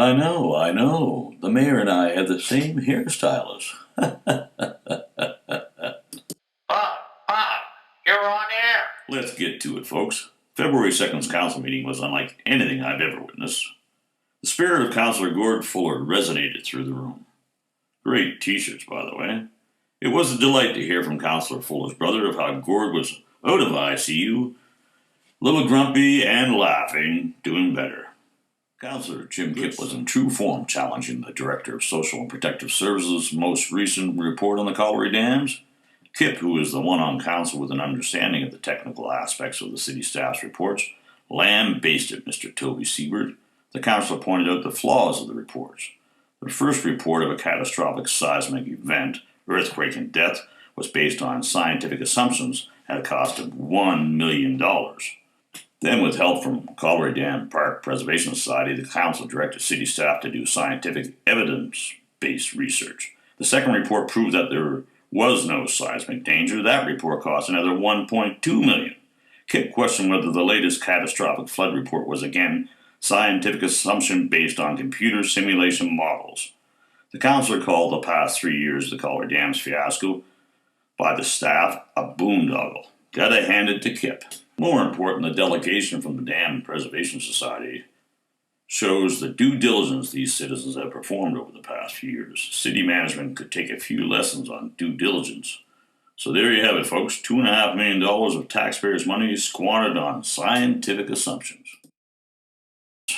I know. The mayor and I had the same hairstylist. Bob, you're on air. Let's get to it, folks. February 2nd's council meeting was unlike anything I've ever witnessed. The spirit of Councillor Gord Fuller resonated through the room. Great t-shirts, by the way. It was a delight to hear from Councillor Fuller's brother of how Gord was out of ICU, little grumpy and laughing, doing better. Councillor Jim Kipp was in true form, challenging the Director of Social and Protective Services' most recent report on the colliery dams. Kipp, who is the one on council with an understanding of the technical aspects of the city staff's reports, lambasted Mr. Toby Siebert. The councillor pointed out the flaws of the reports. The first report of a catastrophic seismic event, earthquake and death, was based on scientific assumptions at a cost of $1 million. Then, with help from Colliery Dam Park Preservation Society, the council directed city staff to do scientific evidence-based research. The second report proved that there was no seismic danger. That report cost another $1.2 million. Kipp questioned whether the latest catastrophic flood report was again scientific assumption based on computer simulation models. The councillor called the past 3 years of the Colliery Dam's fiasco by the staff a boondoggle. Gotta hand it to Kipp. More important, the delegation from the Dam Preservation Society shows the due diligence these citizens have performed over the past few years. City management could take a few lessons on due diligence. So there you have it, folks. $2.5 million of taxpayers' money squandered on scientific assumptions.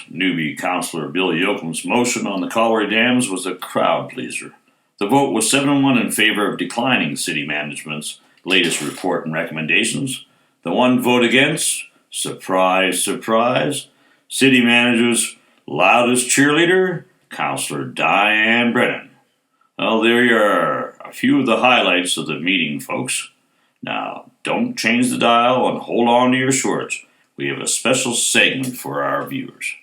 Newbie Councillor Billy Yoakum's motion on the colliery dams was a crowd pleaser. The vote was 7-1 in favor of declining city management's latest report and recommendations. The one vote against, surprise, surprise, city manager's loudest cheerleader, Councillor Diane Brennan. Well, there you are, a few of the highlights of the meeting, folks. Now, don't change the dial and hold on to your shorts. We have a special segment for our viewers.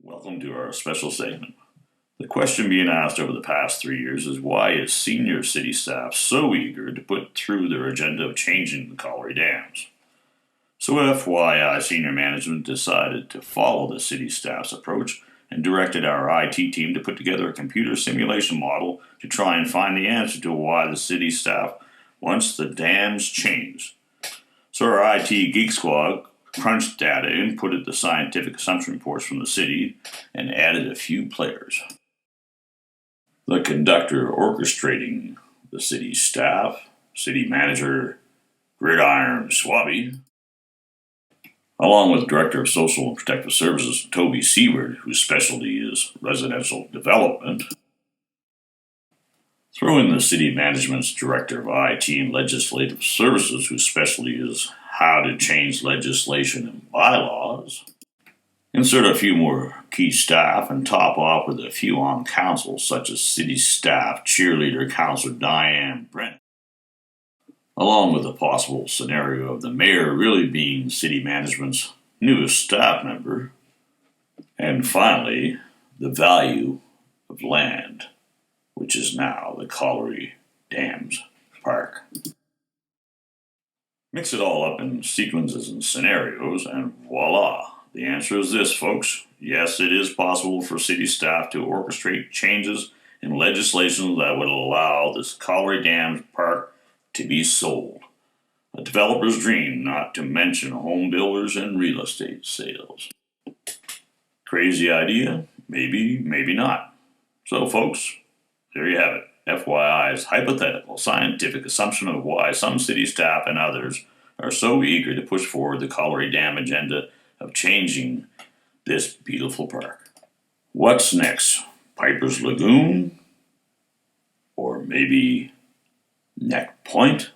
Welcome to our special segment. The question being asked over the past 3 years is, why is senior city staff so eager to put through their agenda of changing the colliery dams? So FYI, senior management decided to follow the city staff's approach and directed our IT team to put together a computer simulation model to try and find the answer to why the city staff wants the dams changed. So our IT Geek Squad crunched data, inputted the scientific assumption reports from the city, and added a few players. The conductor orchestrating the city staff, city manager Gridiron Swabby, along with Director of Social and Protective Services Toby Siebert, whose specialty is residential development, throw in the city management's Director of IT and Legislative Services, whose specialty is how to change legislation and bylaws, insert a few more key staff, and top off with a few on council, such as city staff cheerleader Councillor Diane Brennan, along with the possible scenario of the mayor really being city management's newest staff member, and finally, the value of land, which is now the Colliery Dams Park. Mix it all up in sequences and scenarios, and voila! The answer is this, folks. Yes, it is possible for city staff to orchestrate changes in legislation that would allow this Colliery Dams Park to be sold. A developer's dream, not to mention home builders and real estate sales. Crazy idea? Maybe, maybe not. So, folks, there you have it. FYI's hypothetical scientific assumption of why some city staff and others are so eager to push forward the colliery dam agenda of changing this beautiful park. What's next? Piper's Lagoon? Or maybe Neck Point?